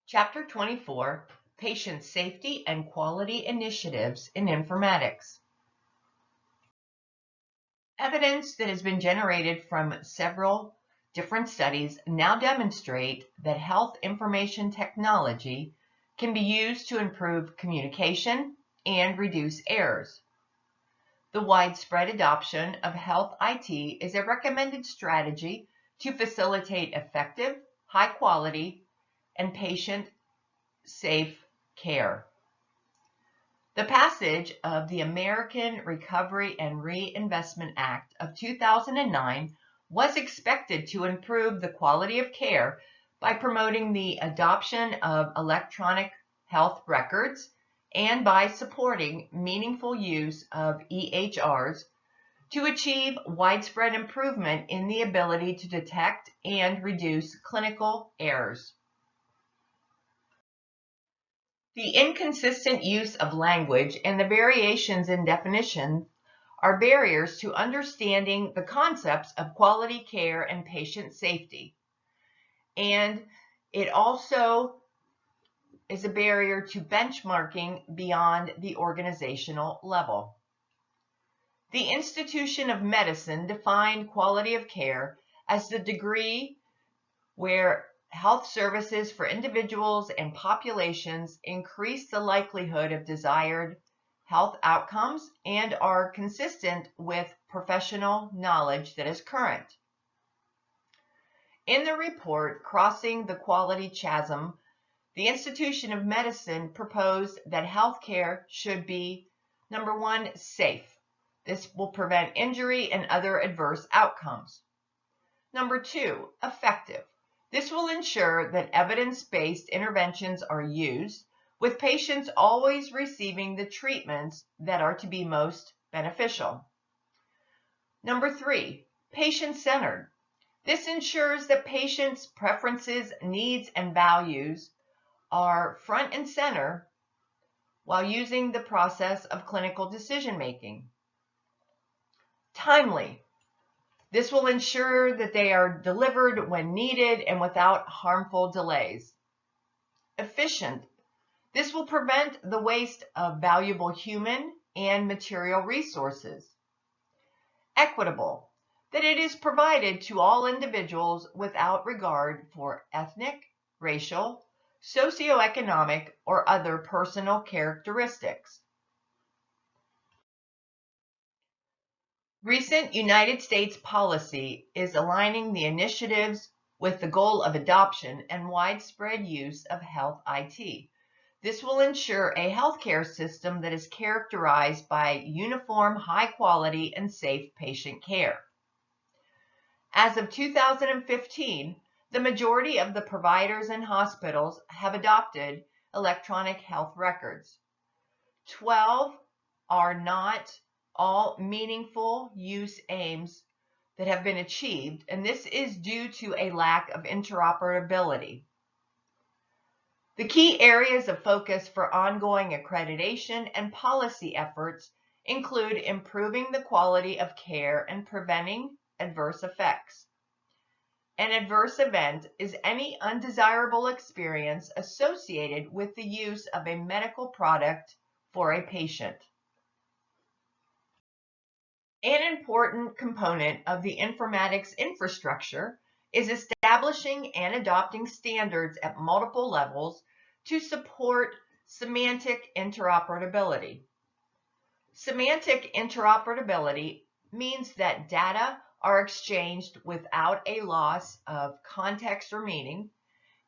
Chapter 24, Patient Safety and Quality Initiatives in Informatics. Evidence that has been generated from several different studies now demonstrate that health information technology can be used to improve communication and reduce errors. The widespread adoption of health IT is a recommended strategy to facilitate effective, high quality, and patient safe care. The passage of the American Recovery and Reinvestment Act of 2009 was expected to improve the quality of care by promoting the adoption of electronic health records and by supporting meaningful use of EHRs to achieve widespread improvement in the ability to detect and reduce clinical errors. The inconsistent use of language and the variations in definition are barriers to understanding the concepts of quality care and patient safety. And it also is a barrier to benchmarking beyond the organizational level. The institution of medicine defined quality of care as the degree where health services for individuals and populations increase the likelihood of desired health outcomes and are consistent with professional knowledge that is current. In the report, Crossing the Quality Chasm, the Institution of Medicine proposed that healthcare should be, number one, safe. This will prevent injury and other adverse outcomes. Number two, effective. This will ensure that evidence-based interventions are used, with patients always receiving the treatments that are to be most beneficial. Number three, patient-centered. This ensures that patients' preferences, needs, and values are front and center while using the process of clinical decision-making. Timely. This will ensure that they are delivered when needed and without harmful delays. Efficient. This will prevent the waste of valuable human and material resources. Equitable. That it is provided to all individuals without regard for ethnic, racial, socioeconomic, or other personal characteristics. Recent United States policy is aligning the initiatives with the goal of adoption and widespread use of health IT. This will ensure a healthcare system that is characterized by uniform, high quality, and safe patient care. As of 2015, the majority of the providers and hospitals have adopted electronic health records. 12 are not all meaningful use aims that have been achieved, and this is due to a lack of interoperability. The key areas of focus for ongoing accreditation and policy efforts include improving the quality of care and preventing adverse effects. An adverse event is any undesirable experience associated with the use of a medical product for a patient. An important component of the informatics infrastructure is establishing and adopting standards at multiple levels to support semantic interoperability. Semantic interoperability means that data are exchanged without a loss of context or meaning,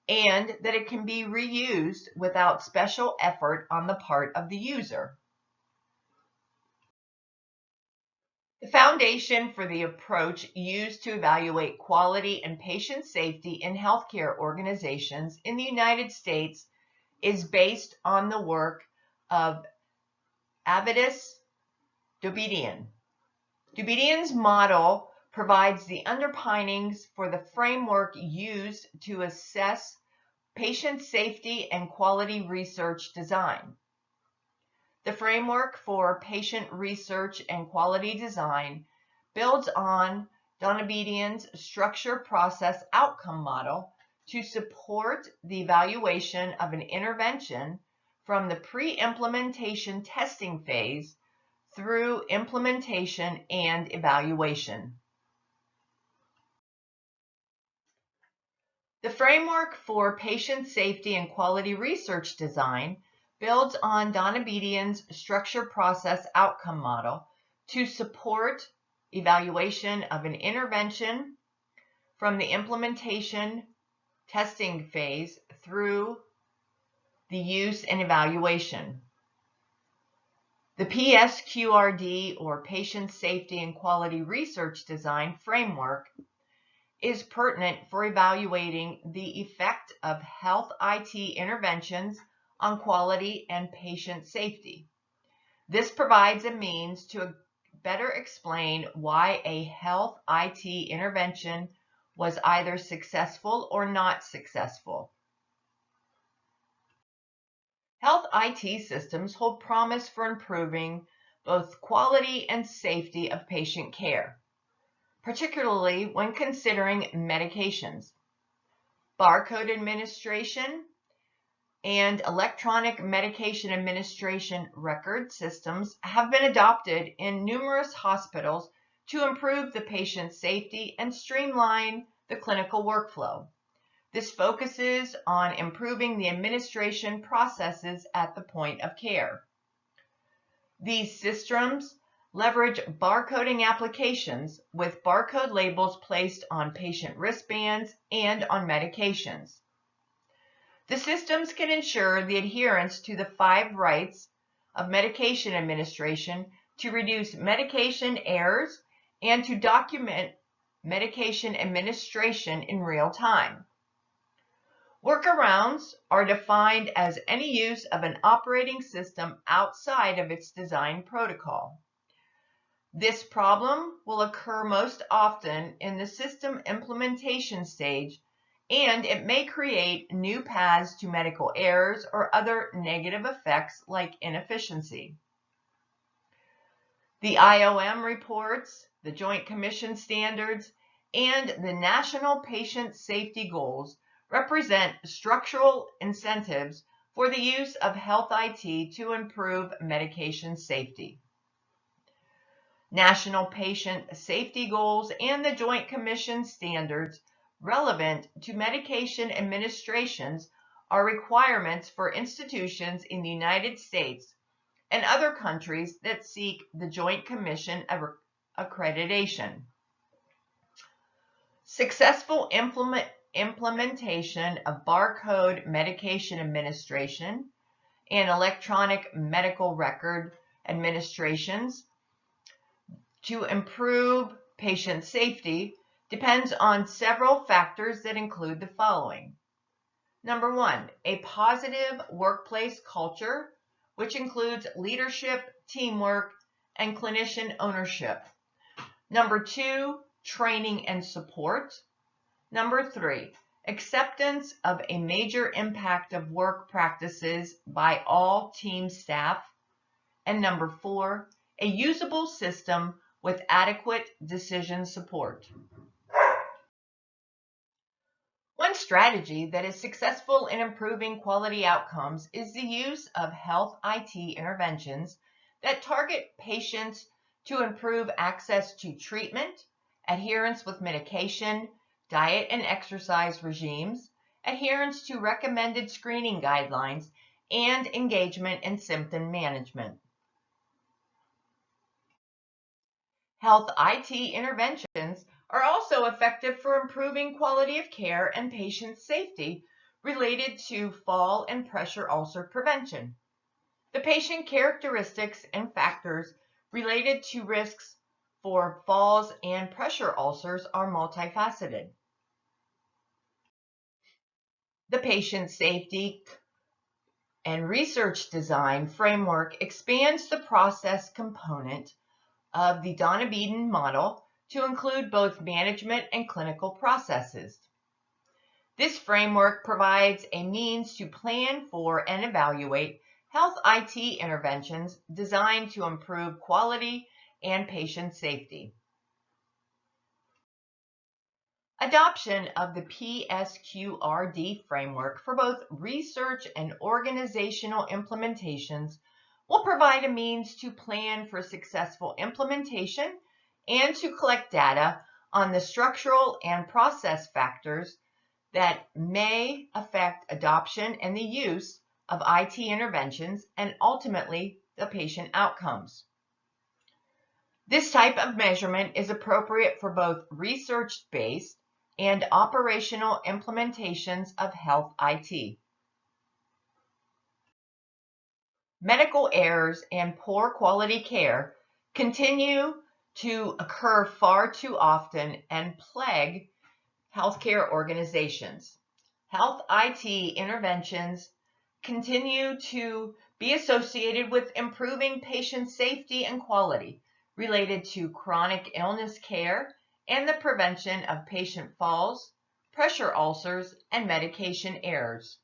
and that it can be reused without special effort on the part of the user. The foundation for the approach used to evaluate quality and patient safety in healthcare organizations in the United States is based on the work of Avidis Dobedian. Dobedian's model provides the underpinnings for the framework used to assess patient safety and quality research design. The framework for patient research and quality design builds on Dobedian's structure process outcome model to support the evaluation of an intervention from the pre-implementation testing phase through implementation and evaluation. The framework for patient safety and quality research design builds on Donna Bedian's structure process outcome model to support evaluation of an intervention from the implementation testing phase through the use and evaluation. The PSQRD, or Patient Safety and Quality Research Design framework, is pertinent for evaluating the effect of health IT interventions on quality and patient safety. This provides a means to better explain why a health IT intervention was either successful or not successful. Health IT systems hold promise for improving both quality and safety of patient care, particularly when considering medications. Barcode administration and electronic medication administration record systems have been adopted in numerous hospitals to improve the patient's safety and streamline the clinical workflow. This focuses on improving the administration processes at the point of care. These systems leverage barcoding applications with barcode labels placed on patient wristbands and on medications. The systems can ensure the adherence to the 5 rights of medication administration to reduce medication errors and to document medication administration in real time. Workarounds are defined as any use of an operating system outside of its design protocol. This problem will occur most often in the system implementation stage, and it may create new paths to medical errors or other negative effects like inefficiency. The IOM reports, the Joint Commission standards, and the National Patient Safety Goals represent structural incentives for the use of health IT to improve medication safety. National Patient Safety Goals and the Joint Commission standards relevant to medication administrations are requirements for institutions in the United States and other countries that seek the Joint Commission accreditation. Successful implementation of barcode medication administration and electronic medical record administrations to improve patient safety depends on several factors that include the following. Number 1, a positive workplace culture, which includes leadership, teamwork, and clinician ownership. Number 2, training and support. Number 3, acceptance of a major impact of work practices by all team staff. And number 4, a usable system with adequate decision support. One strategy that is successful in improving quality outcomes is the use of health IT interventions that target patients to improve access to treatment, adherence with medication, diet and exercise regimes, adherence to recommended screening guidelines, and engagement in symptom management. Health IT interventions are also effective for improving quality of care and patient safety related to fall and pressure ulcer prevention. The patient characteristics and factors related to risks for falls and pressure ulcers are multifaceted. The patient safety and research design framework expands the process component of the Donna Bedian model to include both management and clinical processes. This framework provides a means to plan for and evaluate health IT interventions designed to improve quality and patient safety. Adoption of the PSQRD framework for both research and organizational implementations will provide a means to plan for successful implementation and to collect data on the structural and process factors that may affect adoption and the use of IT interventions and ultimately the patient outcomes. This type of measurement is appropriate for both research-based and operational implementations of health IT. Medical errors and poor quality care continue to occur far too often and plague healthcare organizations. Health IT interventions continue to be associated with improving patient safety and quality related to chronic illness care and the prevention of patient falls, pressure ulcers, and medication errors.